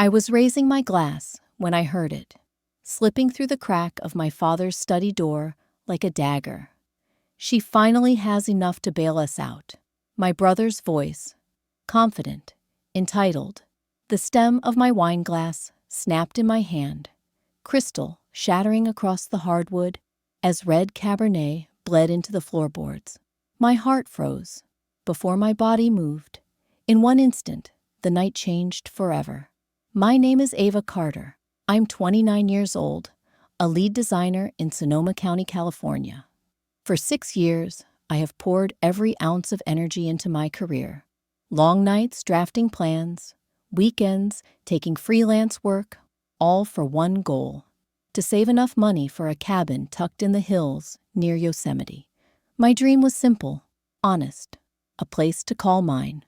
I was raising my glass when I heard it, slipping through the crack of my father's study door like a dagger. "She finally has enough to bail us out." My brother's voice, confident, entitled. The stem of my wine glass snapped in my hand, crystal shattering across the hardwood as red Cabernet bled into the floorboards. My heart froze before my body moved. In one instant, the night changed forever. My name is Ava Carter. I'm 29 years old, a lead designer in Sonoma County, California. For 6 years, I have poured every ounce of energy into my career. Long nights drafting plans, weekends taking freelance work, all for one goal: to save enough money for a cabin tucked in the hills near Yosemite. My dream was simple, honest, a place to call mine.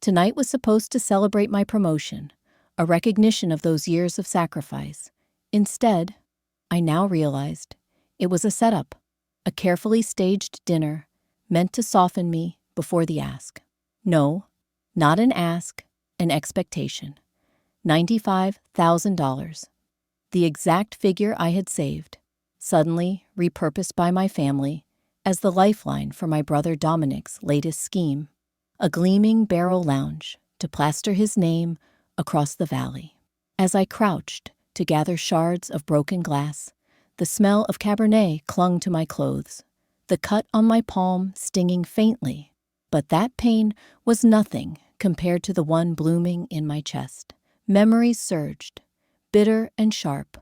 Tonight was supposed to celebrate my promotion, a recognition of those years of sacrifice. Instead, I now realized it was a setup, a carefully staged dinner meant to soften me before the ask. No, not an ask, an expectation. $95,000. The exact figure I had saved, suddenly repurposed by my family as the lifeline for my brother Dominic's latest scheme. A gleaming barrel lounge to plaster his name across the valley. As I crouched to gather shards of broken glass, the smell of Cabernet clung to my clothes, the cut on my palm stinging faintly. But that pain was nothing compared to the one blooming in my chest. Memories surged, bitter and sharp.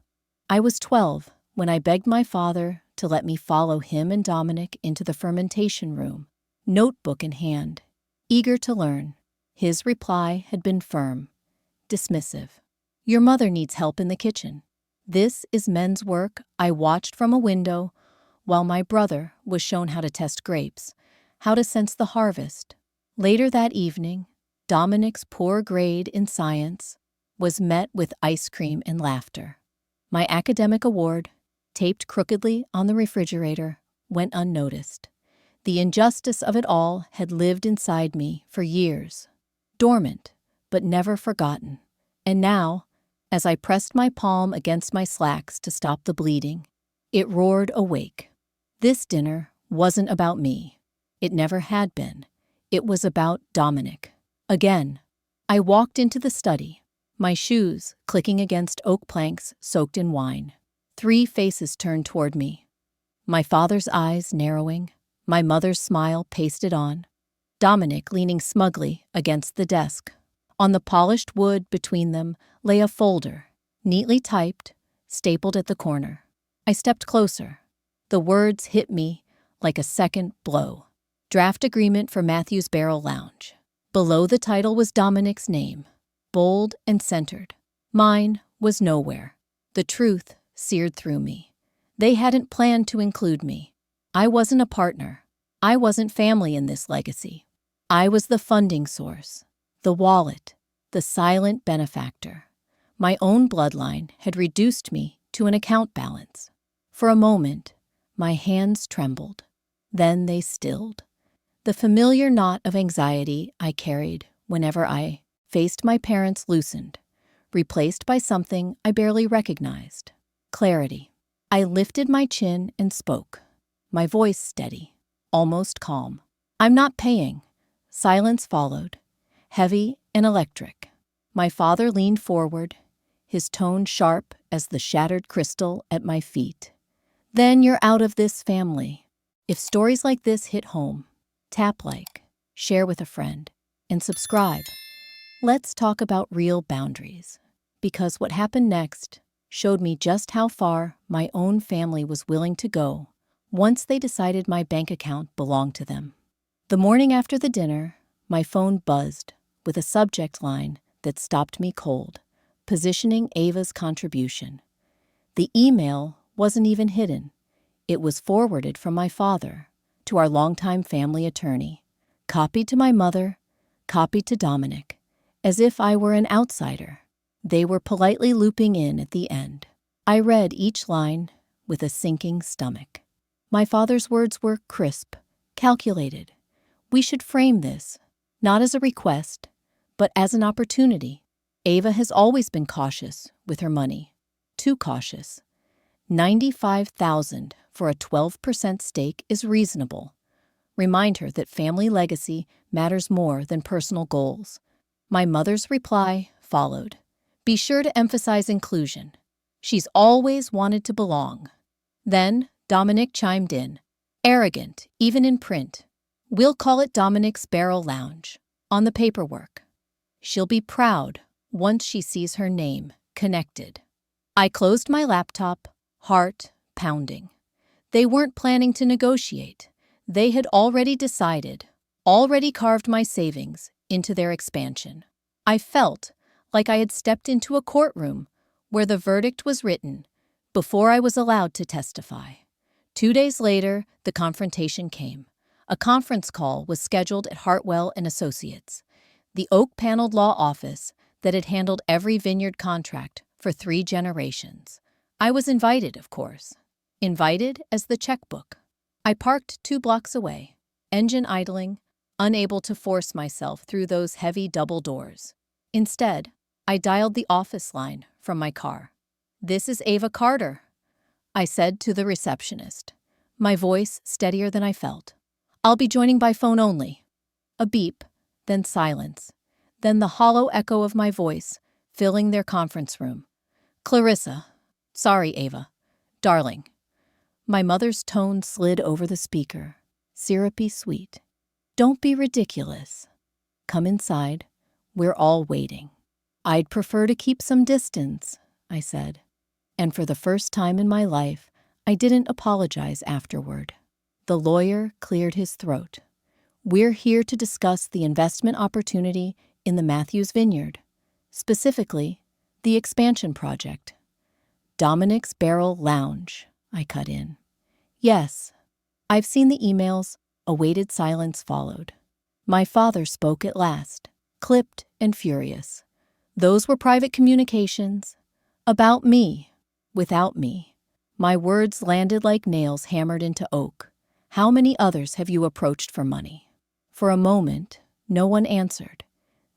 I was 12 when I begged my father to let me follow him and Dominic into the fermentation room, notebook in hand, eager to learn. His reply had been firm, dismissive. "Your mother needs help in the kitchen." This is men's work I watched from a window while my brother was shown how to test grapes, how to sense the harvest. Later that evening, Dominic's poor grade in science was met with ice cream and laughter. My academic award, taped crookedly on the refrigerator, went unnoticed. The injustice of it all had lived inside me for years, dormant but never forgotten. And now, as I pressed my palm against my slacks to stop the bleeding, it roared awake. This dinner wasn't about me. It never had been. It was about Dominic. Again, I walked into the study, my shoes clicking against oak planks soaked in wine. 3 faces turned toward me, my father's eyes narrowing, my mother's smile pasted on, Dominic leaning smugly against the desk. On the polished wood between them lay a folder, neatly typed, stapled at the corner. I stepped closer. The words hit me like a second blow. Draft agreement for Matthew's Barrel Lounge. Below the title was Dominic's name, bold and centered. Mine was nowhere. The truth seared through me. They hadn't planned to include me. I wasn't a partner. I wasn't family in this legacy. I was the funding source, the wallet, the silent benefactor. My own bloodline had reduced me to an account balance. For a moment, my hands trembled. Then they stilled. The familiar knot of anxiety I carried whenever I faced my parents loosened, replaced by something I barely recognized: clarity. I lifted my chin and spoke, my voice steady, almost calm. "I'm not paying." Silence followed, heavy and electric. My father leaned forward, his tone sharp as the shattered crystal at my feet. "Then you're out of this family." If stories like this hit home, tap like, share with a friend, and subscribe. Let's talk about real boundaries, because what happened next showed me just how far my own family was willing to go once they decided my bank account belonged to them. The morning after the dinner, my phone buzzed with a subject line that stopped me cold: positioning Ava's contribution. The email wasn't even hidden. It was forwarded from my father to our longtime family attorney, copied to my mother, copied to Dominic, as if I were an outsider. They were politely looping in at the end. I read each line with a sinking stomach. My father's words were crisp, calculated. "We should frame this, not as a request, but as an opportunity. Ava has always been cautious with her money. Too cautious. 95,000 for a 12% stake is reasonable. Remind her that family legacy matters more than personal goals. My mother's reply followed. Be sure to emphasize inclusion. She's always wanted to belong. Then Dominic chimed in. Arrogant, even in print. We'll call it Dominic's Barrel Lounge. On the paperwork. She'll be proud once she sees her name connected. I closed my laptop, heart pounding. They weren't planning to negotiate. They had already decided, already carved my savings into their expansion. I felt like I had stepped into a courtroom where the verdict was written before I was allowed to testify. 2 days later, the confrontation came. A conference call was scheduled at Hartwell and Associates, the oak-paneled law office that had handled every Vineyard contract for 3 generations. I was invited, of course. Invited as the checkbook. I parked 2 blocks away, engine idling, unable to force myself through those heavy double doors. Instead, I dialed the office line from my car. This is Ava Carter, I said to the receptionist, my voice steadier than I felt. I'll be joining by phone only. A beep, then silence, then the hollow echo of my voice filling their conference room. Clarissa. Sorry, Ava. Darling. My mother's tone slid over the speaker, syrupy sweet. Don't be ridiculous. Come inside. We're all waiting. I'd prefer to keep some distance, I said. And for the first time in my life, I didn't apologize afterward. The lawyer cleared his throat. We're here to discuss the investment opportunity in the Matthews Vineyard, specifically the expansion project. Dominic's Barrel Lounge, I cut in. Yes, I've seen the emails. A weighted silence followed. My father spoke at last, clipped and furious. Those were private communications. About me, without me. My words landed like nails hammered into oak. How many others have you approached for money? For a moment, no one answered.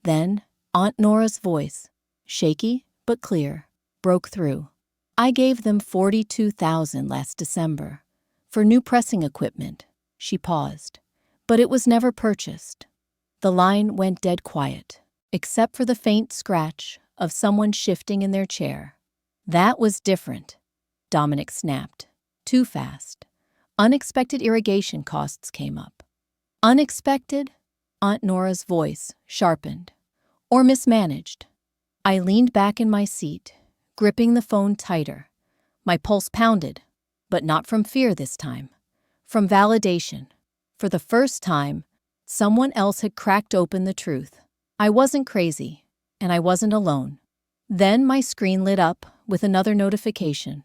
Then, Aunt Nora's voice, shaky but clear, broke through. I gave them $42,000 last December. For new pressing equipment. She paused. But it was never purchased. The line went dead quiet, except for the faint scratch of someone shifting in their chair. That was different. Dominic snapped. Too fast. Unexpected irrigation costs came up. Unexpected? Aunt Nora's voice sharpened. Or mismanaged. I leaned back in my seat, gripping the phone tighter. My pulse pounded, but not from fear this time. From validation. For the first time, someone else had cracked open the truth. I wasn't crazy, and I wasn't alone. Then my screen lit up with another notification.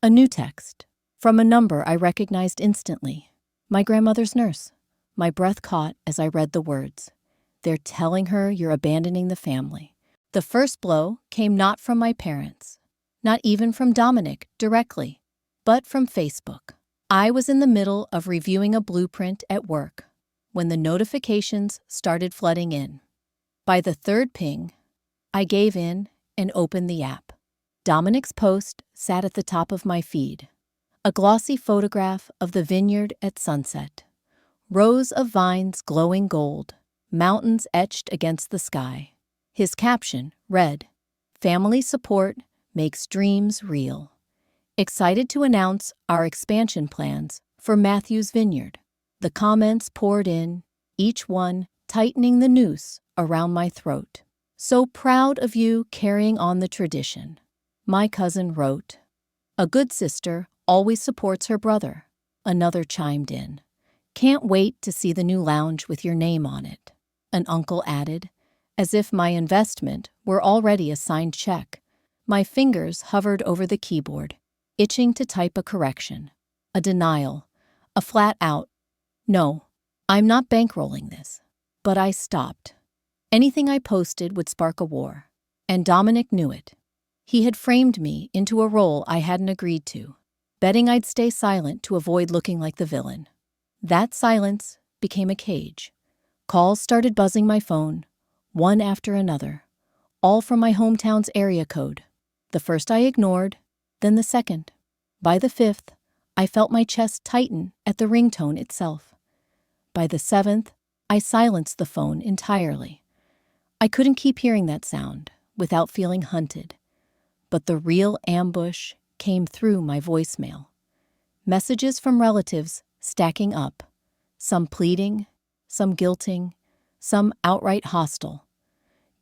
A new text. From a number I recognized instantly. My grandmother's nurse. My breath caught as I read the words. They're telling her you're abandoning the family. The first blow came not from my parents, not even from Dominic directly, but from Facebook. I was in the middle of reviewing a blueprint at work when the notifications started flooding in. By the third ping, I gave in and opened the app. Dominic's post sat at the top of my feed. A glossy photograph of the vineyard at sunset. Rows of vines glowing gold, mountains etched against the sky. His caption read, "Family support makes dreams real." Excited to announce our expansion plans for Matthews Vineyard. The comments poured in, each one tightening the noose around my throat. So proud of you carrying on the tradition. My cousin wrote, "A good sister always supports her brother." Another chimed in, "Can't wait to see the new lounge with your name on it." An uncle added, as if my investment were already a signed check. My fingers hovered over the keyboard, itching to type a correction, a denial, a flat out, "No, I'm not bankrolling this." But I stopped. Anything I posted would spark a war, and Dominic knew it. He had framed me into a role I hadn't agreed to, betting I'd stay silent to avoid looking like the villain. That silence became a cage. Calls started buzzing my phone, one after another. all from my hometown's area code. The first I ignored, then the second. By the fifth, I felt my chest tighten at the ringtone itself. By the seventh, I silenced the phone entirely. I couldn't keep hearing that sound without feeling hunted. But the real ambush came through my voicemail. Messages from relatives stacking up, some pleading, some guilting, some outright hostile.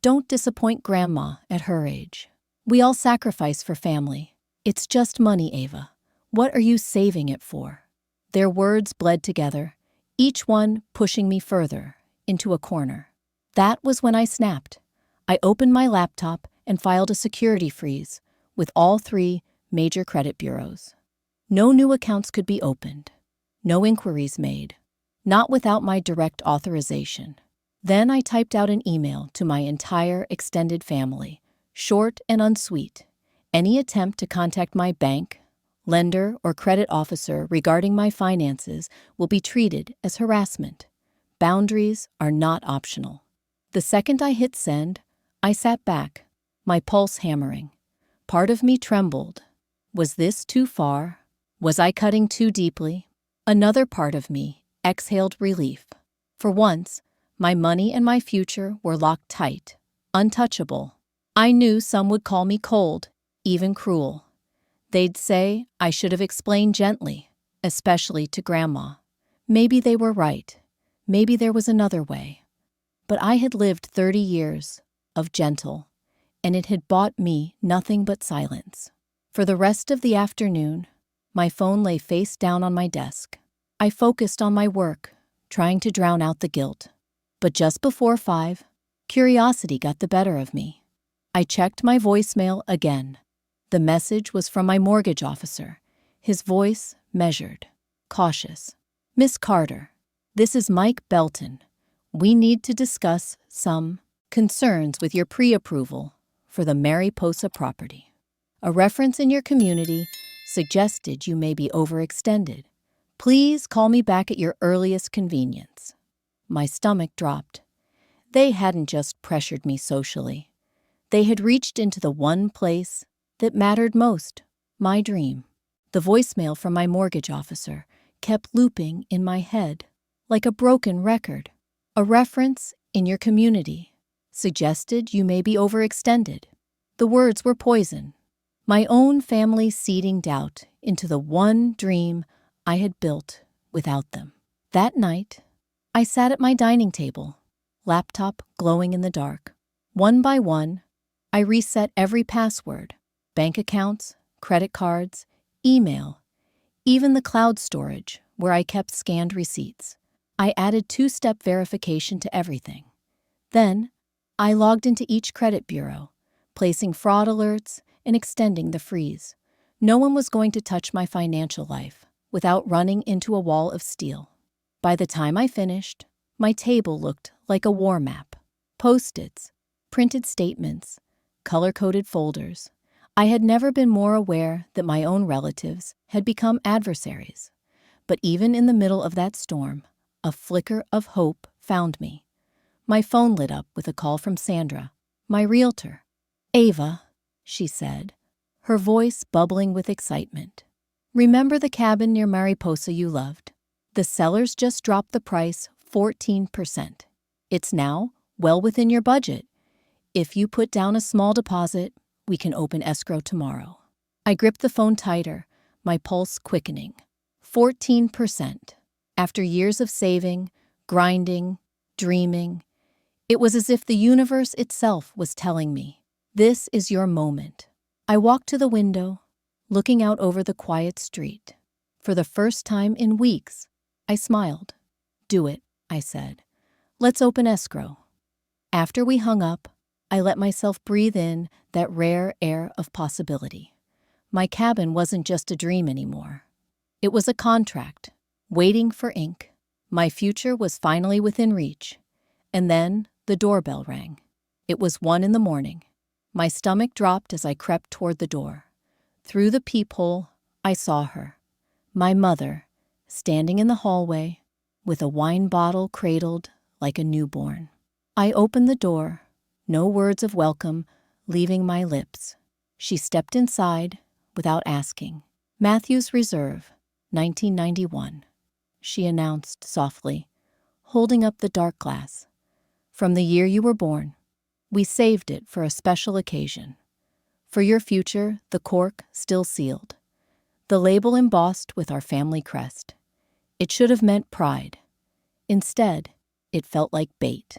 Don't disappoint Grandma at her age. We all sacrifice for family. It's just money, Ava. What are you saving it for? Their words bled together, each one pushing me further into a corner. That was when I snapped. I opened my laptop and filed a security freeze with all 3 major credit bureaus. No new accounts could be opened. No inquiries made. Not without my direct authorization. Then I typed out an email to my entire extended family, short and unsweet. Any attempt to contact my bank, lender, or credit officer regarding my finances will be treated as harassment. Boundaries are not optional. The second I hit send, I sat back, my pulse hammering. Part of me trembled. Was this too far? Was I cutting too deeply? Another part of me exhaled relief. For once, my money and my future were locked tight, untouchable. I knew some would call me cold, even cruel. They'd say I should have explained gently, especially to Grandma. Maybe they were right. Maybe there was another way. But I had lived 30 years of gentle, and it had bought me nothing but silence. For the rest of the afternoon, my phone lay face down on my desk. I focused on my work, trying to drown out the guilt. But just before 5, curiosity got the better of me. I checked my voicemail again. The message was from my mortgage officer, his voice measured, cautious. "Miss Carter, this is Mike Belton. We need to discuss some concerns with your pre-approval for the Mariposa property. A reference in your community suggested you may be overextended. Please call me back at your earliest convenience." My stomach dropped. They hadn't just pressured me socially. They had reached into the one place that mattered most, my dream. The voicemail from my mortgage officer kept looping in my head like a broken record. A reference in your community suggested you may be overextended. The words were poison. My own family seeding doubt into the one dream I had built without them. That night, I sat at my dining table, laptop glowing in the dark. One by one, I reset every password, bank accounts, credit cards, email, even the cloud storage where I kept scanned receipts. I added 2-step verification to everything. Then, I logged into each credit bureau, placing fraud alerts and extending the freeze. No one was going to touch my financial life without running into a wall of steel. By the time I finished, my table looked like a war map. Post-its, printed statements, color-coded folders. I had never been more aware that my own relatives had become adversaries. But even in the middle of that storm, a flicker of hope found me. My phone lit up with a call from Sandra, my realtor. "Ava," she said, her voice bubbling with excitement. "Remember the cabin near Mariposa you loved? The sellers just dropped the price 14%. It's now well within your budget. If you put down a small deposit, we can open escrow tomorrow." I gripped the phone tighter, my pulse quickening. 14%. After years of saving, grinding, dreaming, it was as if the universe itself was telling me, "This is your moment." I walked to the window, looking out over the quiet street. For the first time in weeks, I smiled. "Do it," I said. "Let's open escrow." After we hung up, I let myself breathe in that rare air of possibility. My cabin wasn't just a dream anymore. It was a contract, waiting for ink. My future was finally within reach. And then the doorbell rang. It was 1 in the morning. My stomach dropped as I crept toward the door. Through the peephole, I saw her, my mother, standing in the hallway with a wine bottle cradled like a newborn. I opened the door, no words of welcome leaving my lips. She stepped inside without asking. "Matthews Reserve, 1991, she announced softly, holding up the dark glass. "From the year you were born. We saved it for a special occasion. For your future, the cork still sealed. The label embossed with our family crest. It should have meant pride. Instead, it felt like bait.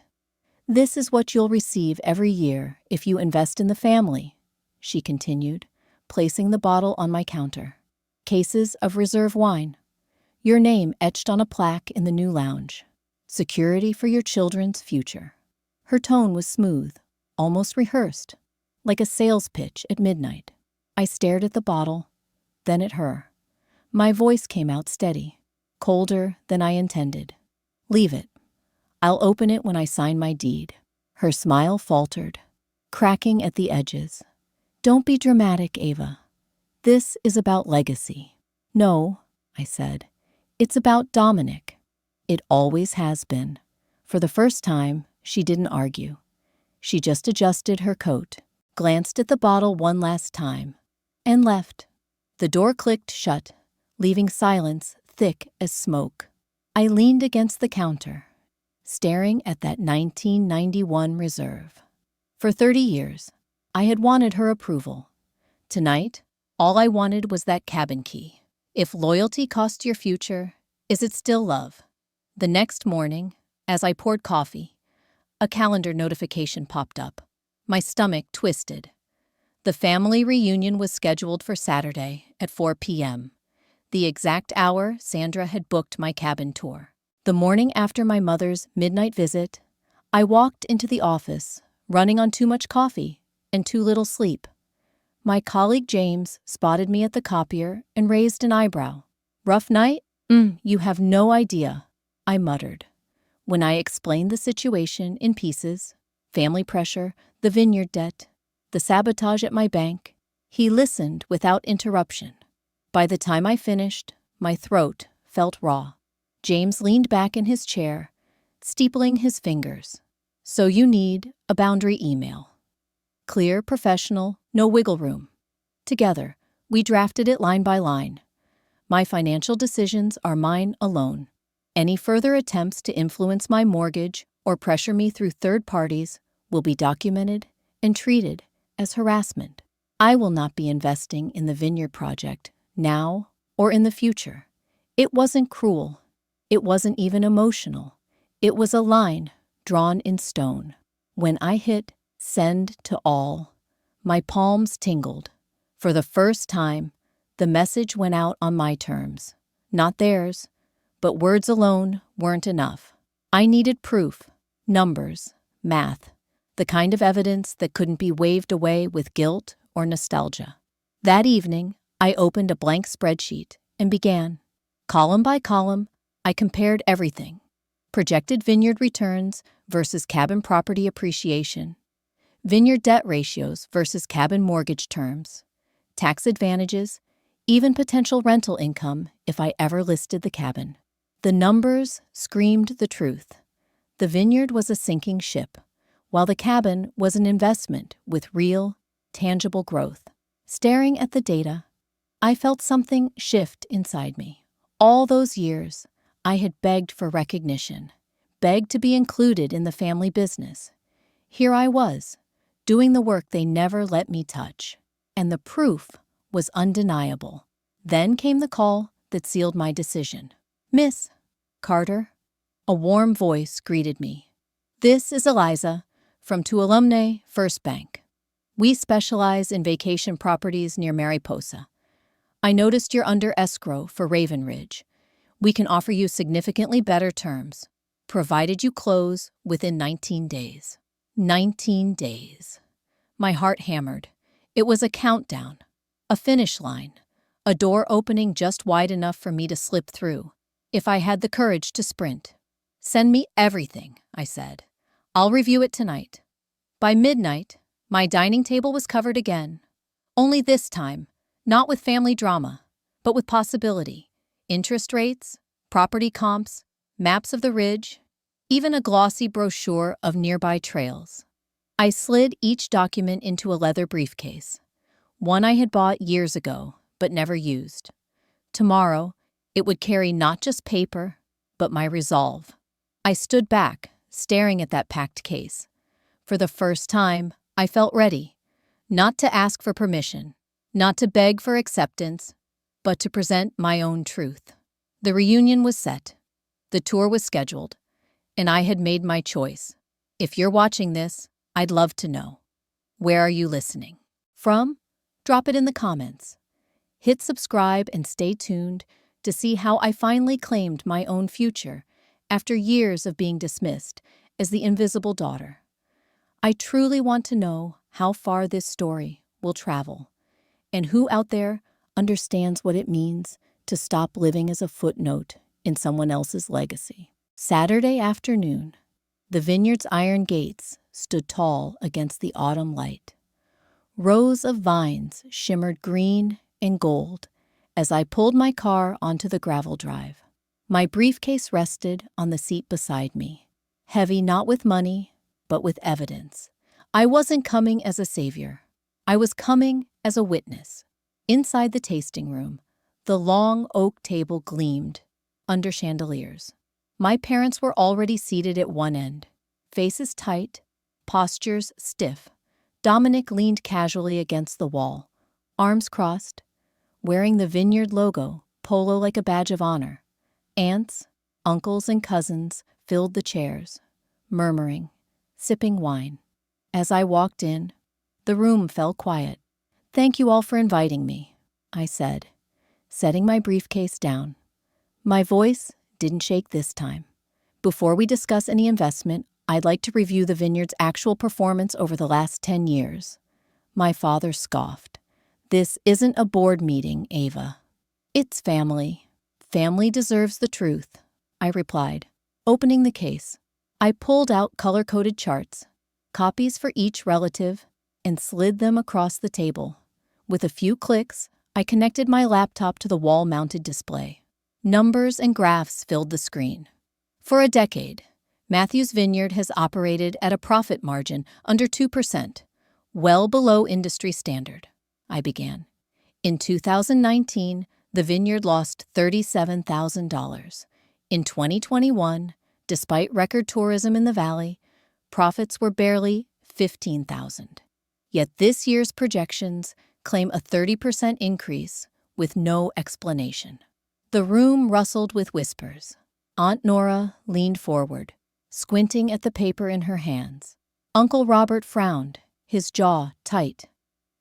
This is what you'll receive every year if you invest in the family," she continued, placing the bottle on my counter. "Cases of reserve wine. Your name etched on a plaque in the new lounge. Security for your children's future." Her tone was smooth, almost rehearsed, like a sales pitch at midnight. I stared at the bottle, then at her. My voice came out steady, colder than I intended. "Leave it. I'll open it when I sign my deed." Her smile faltered, cracking at the edges. "Don't be dramatic, Ava. This is about legacy." "No," I said. "It's about Dominic." It always has been. For the first time, she didn't argue. She just adjusted her coat, glanced at the bottle one last time, and left. The door clicked shut, leaving silence thick as smoke. I leaned against the counter, staring at that 1991 reserve. For 30 years, I had wanted her approval. Tonight, all I wanted was that cabin key. If loyalty cost your future, is it still love? The next morning, as I poured coffee, a calendar notification popped up. My stomach twisted. The family reunion was scheduled for Saturday at 4 p.m., the exact hour Sandra had booked my cabin tour. The morning after my mother's midnight visit, I walked into the office, running on too much coffee and too little sleep. My colleague James spotted me at the copier and raised an eyebrow. "Rough night? You have no idea," I muttered. When I explained the situation in pieces, family pressure, the Vineyard debt, the sabotage at my bank, he listened without interruption. By the time I finished, my throat felt raw. James leaned back in his chair, steepling his fingers. "So you need a boundary email. Clear, professional, no wiggle room." Together, we drafted it line by line. My financial decisions are mine alone. Any further attempts to influence my mortgage or pressure me through third parties will be documented and treated as harassment. I will not be investing in the Vineyard project now or in the future. It wasn't cruel. It wasn't even emotional. It was a line drawn in stone. When I hit send to all, my palms tingled. For the first time, the message went out on my terms, not theirs. But words alone weren't enough. I needed proof, numbers, math, the kind of evidence that couldn't be waved away with guilt or nostalgia. That evening, I opened a blank spreadsheet and began. Column by column, I compared everything. Projected Vineyard returns versus cabin property appreciation. Vineyard debt ratios versus cabin mortgage terms. Tax advantages, even potential rental income if I ever listed the cabin. The numbers screamed the truth. The Vineyard was a sinking ship, while the cabin was an investment with real, tangible growth. Staring at the data, I felt something shift inside me. All those years, I had begged for recognition, begged to be included in the family business. Here I was, doing the work they never let me touch. And the proof was undeniable. Then came the call that sealed my decision. "Miss Carter," a warm voice greeted me. "This is Eliza from Tuolumne First Bank. We specialize in vacation properties near Mariposa. I noticed you're under escrow for Raven Ridge. We can offer you significantly better terms, provided you close within 19 days. 19 days. My heart hammered. It was a countdown, a finish line, a door opening just wide enough for me to slip through, if I had the courage to sprint. "Send me everything," I said. "I'll review it tonight." By midnight, my dining table was covered again. Only this time, not with family drama, but with possibility. Interest rates, property comps, maps of the ridge, even a glossy brochure of nearby trails. I slid each document into a leather briefcase, one I had bought years ago but never used. Tomorrow, it would carry not just paper, but my resolve. I stood back, staring at that packed case. For the first time, I felt ready, not to ask for permission, not to beg for acceptance, but to present my own truth. The reunion was set. The tour was scheduled, and I had made my choice. If you're watching this, I'd love to know. Where are you listening from? Drop it in the comments. Hit subscribe and stay tuned to see how I finally claimed my own future after years of being dismissed as the invisible daughter. I truly want to know how far this story will travel and who out there understands what it means to stop living as a footnote in someone else's legacy. Saturday afternoon, the Vineyard's iron gates stood tall against the autumn light. Rows of vines shimmered green and gold as I pulled my car onto the gravel drive. My briefcase rested on the seat beside me, heavy not with money, but with evidence. I wasn't coming as a savior. I was coming as a witness. Inside the tasting room, the long oak table gleamed under chandeliers. My parents were already seated at one end, faces tight, postures stiff. Dominic leaned casually against the wall, arms crossed, wearing the Vineyard logo, polo like a badge of honor. Aunts, uncles, and cousins filled the chairs, murmuring, sipping wine. As I walked in, the room fell quiet. "Thank you all for inviting me," I said, setting my briefcase down. My voice didn't shake this time. "Before we discuss any investment, I'd like to review the Vineyard's actual performance over the last 10 years. My father scoffed. "This isn't a board meeting, Ava. It's family. Family deserves the truth," I replied, opening the case. I pulled out color-coded charts, copies for each relative, and slid them across the table. With a few clicks, I connected my laptop to the wall-mounted display. Numbers and graphs filled the screen. For a decade, Matthews Vineyard has operated at a profit margin under 2%, well below industry standard. I began. In 2019, the Vineyard lost $37,000. In 2021, despite record tourism in the valley, profits were barely $15,000. Yet this year's projections claim a 30% increase with no explanation. The room rustled with whispers. Aunt Nora leaned forward, squinting at the paper in her hands. Uncle Robert frowned, his jaw tight.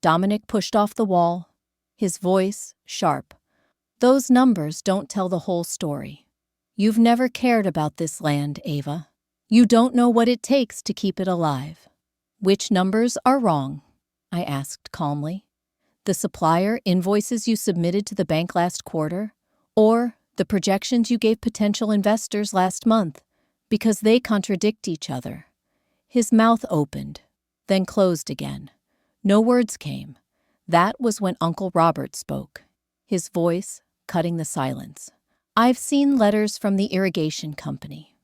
Dominic pushed off the wall, his voice sharp. "Those numbers don't tell the whole story. You've never cared about this land, Ava. You don't know what it takes to keep it alive." "Which numbers are wrong?" I asked calmly. "The supplier invoices you submitted to the bank last quarter, or the projections you gave potential investors last month, because they contradict each other." His mouth opened, then closed again. No words came. That was when Uncle Robert spoke, his voice cutting the silence. "I've seen letters from the irrigation company.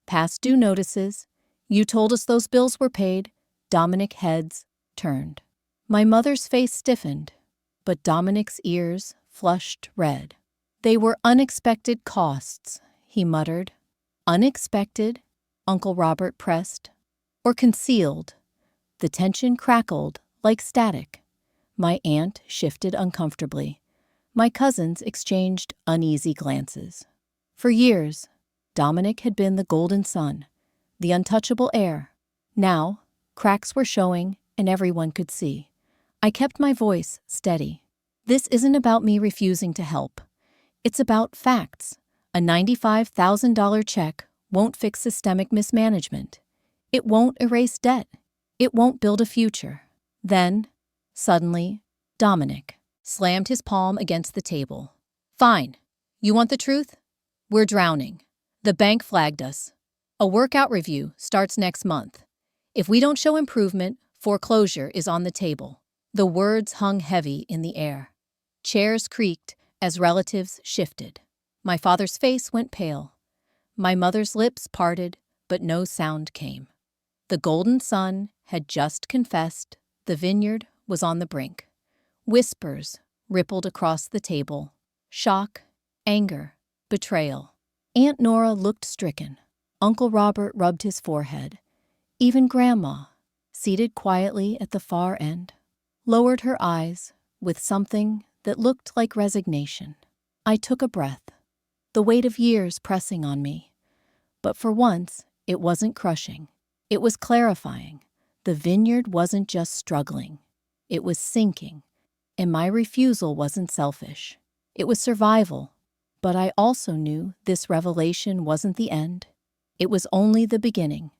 Past due notices. You told us those bills were paid." Dominic's heads turned. My mother's face stiffened, but Dominic's ears flushed red. "They were unexpected costs," he muttered. "Unexpected?" Uncle Robert pressed. "Or concealed?" The tension crackled like static. My aunt shifted uncomfortably. My cousins exchanged uneasy glances. For years, Dominic had been the golden son, the untouchable heir. Now, cracks were showing and everyone could see. I kept my voice steady. "This isn't about me refusing to help. It's about facts. A $95,000 check won't fix systemic mismanagement. It won't erase debt. It won't build a future." Then, suddenly, Dominic slammed his palm against the table. "Fine. You want the truth? We're drowning. The bank flagged us. A workout review starts next month. If we don't show improvement, foreclosure is on the table." The words hung heavy in the air. Chairs creaked as relatives shifted. My father's face went pale. My mother's lips parted, but no sound came. The golden sun had just confessed the vineyard was on the brink. Whispers rippled across the table. Shock, anger, betrayal. Aunt Nora looked stricken. Uncle Robert rubbed his forehead. Even Grandma, seated quietly at the far end, lowered her eyes with something that looked like resignation. I took a breath, the weight of years pressing on me. But for once, it wasn't crushing. It was clarifying. The vineyard wasn't just struggling. It was sinking. And my refusal wasn't selfish. It was survival. But I also knew this revelation wasn't the end. It was only the beginning,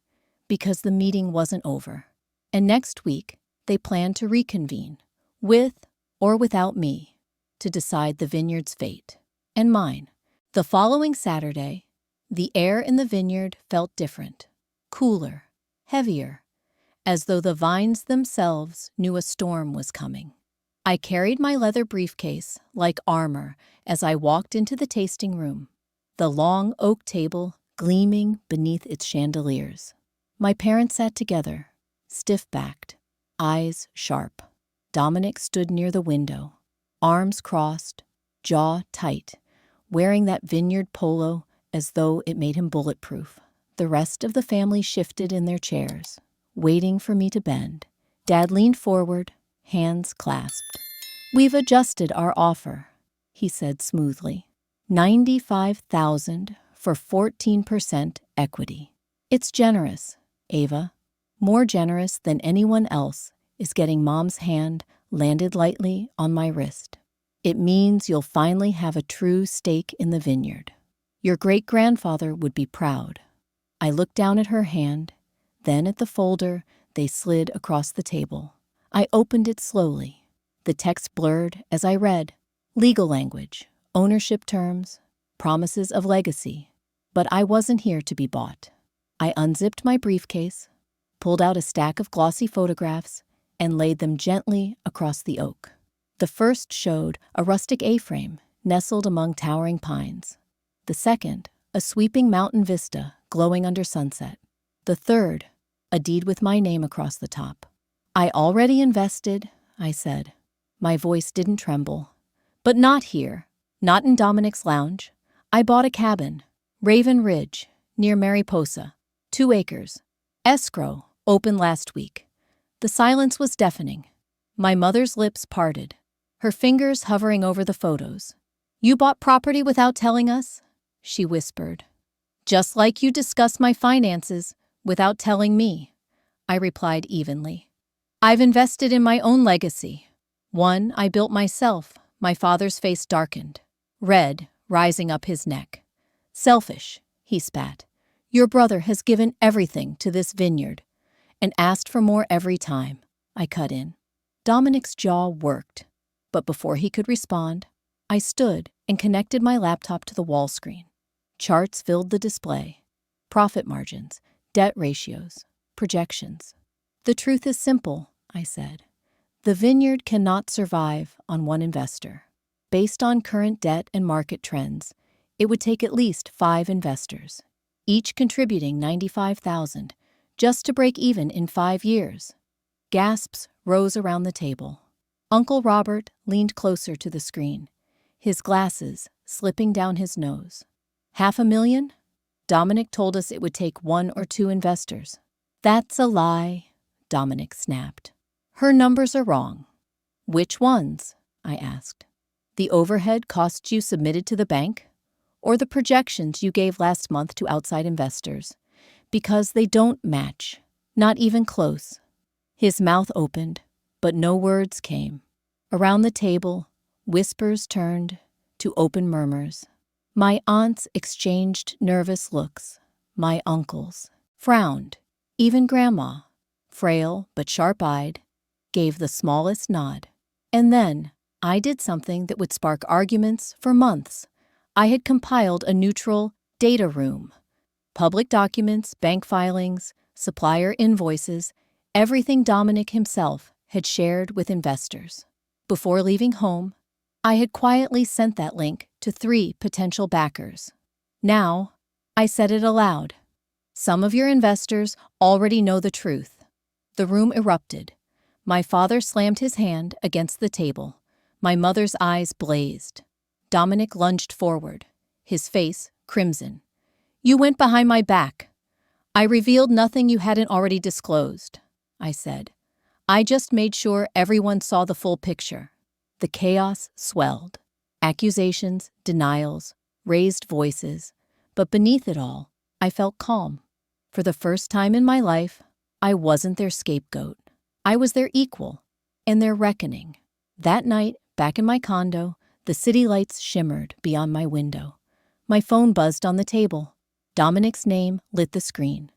because the meeting wasn't over. And next week, they planned to reconvene, with or without me, to decide the vineyard's fate, and mine. The following Saturday, the air in the vineyard felt different, cooler, heavier, as though the vines themselves knew a storm was coming. I carried my leather briefcase like armor as I walked into the tasting room, the long oak table gleaming beneath its chandeliers. My parents sat together, stiff-backed, eyes sharp. Dominic stood near the window, arms crossed, jaw tight, wearing that vineyard polo as though it made him bulletproof. The rest of the family shifted in their chairs, waiting for me to bend. Dad leaned forward, hands clasped. "We've adjusted our offer," he said smoothly. $95,000 for 14% equity. It's generous, Ava. More generous than anyone else is getting Mom's hand landed lightly on my wrist. It means you'll finally have a true stake in the vineyard. Your great-grandfather would be proud. I looked down at her hand, then at the folder they slid across the table. I opened it slowly. The text blurred as I read. Legal language, ownership terms, promises of legacy. But I wasn't here to be bought. I unzipped my briefcase, pulled out a stack of glossy photographs, and laid them gently across the oak. The first showed a rustic A-frame nestled among towering pines. The second, a sweeping mountain vista glowing under sunset. The third, a deed with my name across the top. I already invested, I said. My voice didn't tremble. But not here, not in Dominic's lounge. I bought a cabin, Raven Ridge, near Mariposa, 2 acres. Escrow, open last week. The silence was deafening. My mother's lips parted, her fingers hovering over the photos. "You bought property without telling us?" she whispered. "Just like you discussed my finances without telling me," I replied evenly. "I've invested in my own legacy. One I built myself." My father's face darkened, red rising up his neck. "Selfish," he spat. "Your brother has given everything to this vineyard and asked for more every time," I cut in. Dominic's jaw worked, but before he could respond, I stood and connected my laptop to the wall screen. Charts filled the display. Profit margins, debt ratios, projections. "The truth is simple," I said. "The vineyard cannot survive on one investor. Based on current debt and market trends, it would take at least 5 investors, each contributing $95,000 just to break even in 5 years. Gasps rose around the table. Uncle Robert leaned closer to the screen, his glasses slipping down his nose. $500,000? Dominic told us it would take 1 or 2 investors. "That's a lie," Dominic snapped. "Her numbers are wrong." "Which ones?" I asked. "The overhead costs you submitted to the bank? Or the projections you gave last month to outside investors? Because they don't match, not even close." His mouth opened, but no words came. Around the table, whispers turned to open murmurs. My aunts exchanged nervous looks. My uncles frowned. Even Grandma, frail but sharp-eyed, gave the smallest nod. And then I did something that would spark arguments for months. I had compiled a neutral data room. Public documents, bank filings, supplier invoices, everything Dominic himself had shared with investors. Before leaving home, I had quietly sent that link to 3 potential backers. Now, I said it aloud. Some of your investors already know the truth. The room erupted. My father slammed his hand against the table. My mother's eyes blazed. Dominic lunged forward, his face crimson. "You went behind my back." "I revealed nothing you hadn't already disclosed," I said. "I just made sure everyone saw the full picture." The chaos swelled. Accusations, denials, raised voices. But beneath it all, I felt calm. For the first time in my life, I wasn't their scapegoat. I was their equal, and their reckoning. That night, back in my condo, the city lights shimmered beyond my window. My phone buzzed on the table. Dominic's name lit the screen.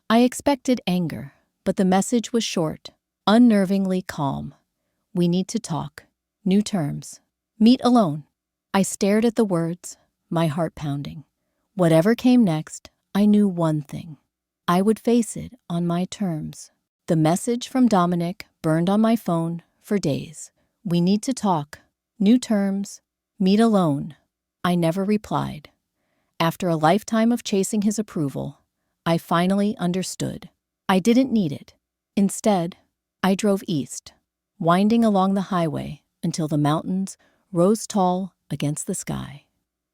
I expected anger, but the message was short, unnervingly calm. "We need to talk. New terms. Meet alone." I stared at the words, my heart pounding. Whatever came next, I knew one thing. I would face it on my terms. The message from Dominic burned on my phone for days. "We need to talk. New terms. Meet alone." I never replied. After a lifetime of chasing his approval, I finally understood. I didn't need it. Instead, I drove east, winding along the highway until the mountains rose tall against the sky.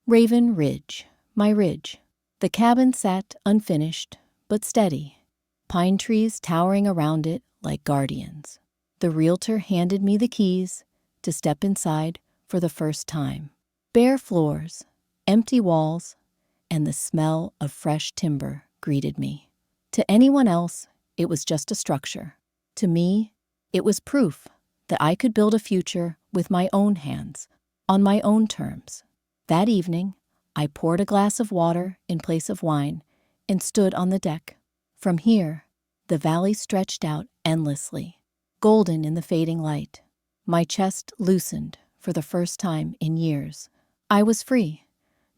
Raven Ridge, my ridge. The cabin sat unfinished, but steady, pine trees towering around it like guardians. The realtor handed me the keys to step inside for the first time. Bare floors, empty walls, and the smell of fresh timber greeted me. To anyone else, it was just a structure. To me, it was proof that I could build a future with my own hands, on my own terms. That evening, I poured a glass of water in place of wine and stood on the deck. From here, the valley stretched out endlessly, golden in the fading light. My chest loosened for the first time in years. I was free,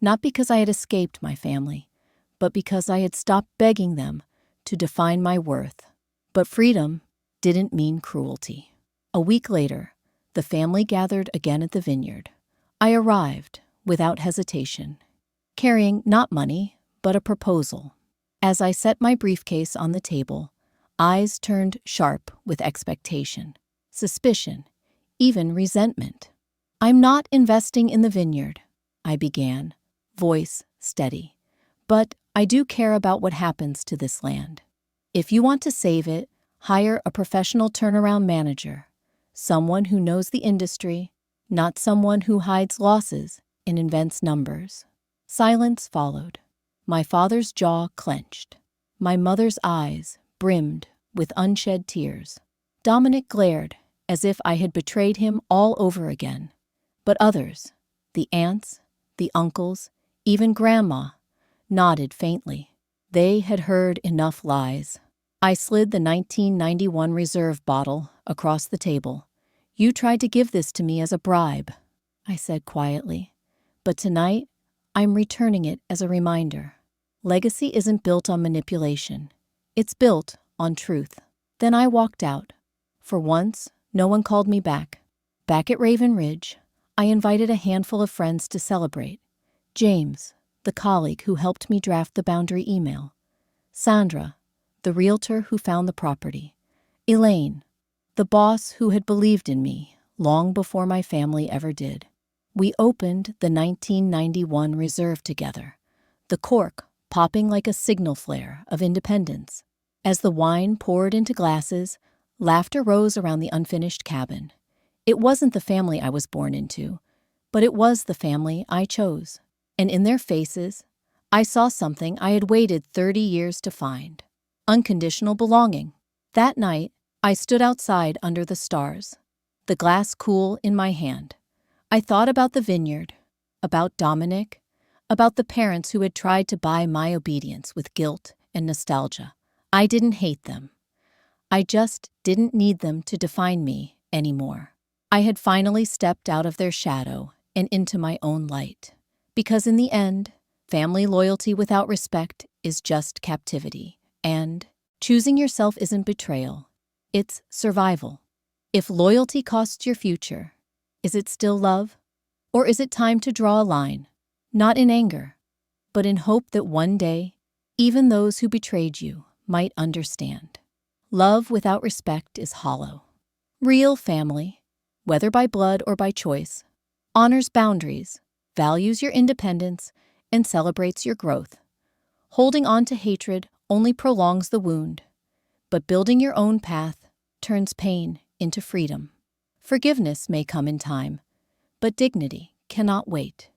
not because I had escaped my family, but because I had stopped begging them to define my worth. But freedom didn't mean cruelty. A week later, the family gathered again at the Vineyard. I arrived without hesitation, carrying not money, but a proposal. As I set my briefcase on the table, eyes turned sharp with expectation, suspicion, even resentment. "I'm not investing in the Vineyard," I began, voice steady. "But I do care about what happens to this land. If you want to save it, hire a professional turnaround manager, someone who knows the industry, not someone who hides losses and invents numbers." Silence followed. My father's jaw clenched. My mother's eyes brimmed with unshed tears. Dominic glared as if I had betrayed him all over again. But others, the aunts, the uncles, even Grandma, nodded faintly. They had heard enough lies. I slid the 1991 reserve bottle across the table. "You tried to give this to me as a bribe," I said quietly. "But tonight, I'm returning it as a reminder. Legacy isn't built on manipulation. It's built on truth." Then I walked out. For once, no one called me back. Back at Raven Ridge, I invited a handful of friends to celebrate. James, the colleague who helped me draft the boundary email. Sandra, the realtor who found the property. Elaine, the boss who had believed in me long before my family ever did. We opened the 1991 reserve together, the cork popping like a signal flare of independence. As the wine poured into glasses, laughter rose around the unfinished cabin. It wasn't the family I was born into, but it was the family I chose. And in their faces, I saw something I had waited 30 years to find: unconditional belonging. That night, I stood outside under the stars, the glass cool in my hand. I thought about the Vineyard, about Dominic, about the parents who had tried to buy my obedience with guilt and nostalgia. I didn't hate them. I just didn't need them to define me anymore. I had finally stepped out of their shadow and into my own light. Because in the end, family loyalty without respect is just captivity. And choosing yourself isn't betrayal. It's survival. If loyalty costs your future, is it still love? Or is it time to draw a line, not in anger, but in hope that one day, even those who betrayed you might understand? Love without respect is hollow. Real family, whether by blood or by choice, honors boundaries, values your independence, and celebrates your growth. Holding on to hatred only prolongs the wound, but building your own path turns pain into freedom. Forgiveness may come in time, but dignity cannot wait.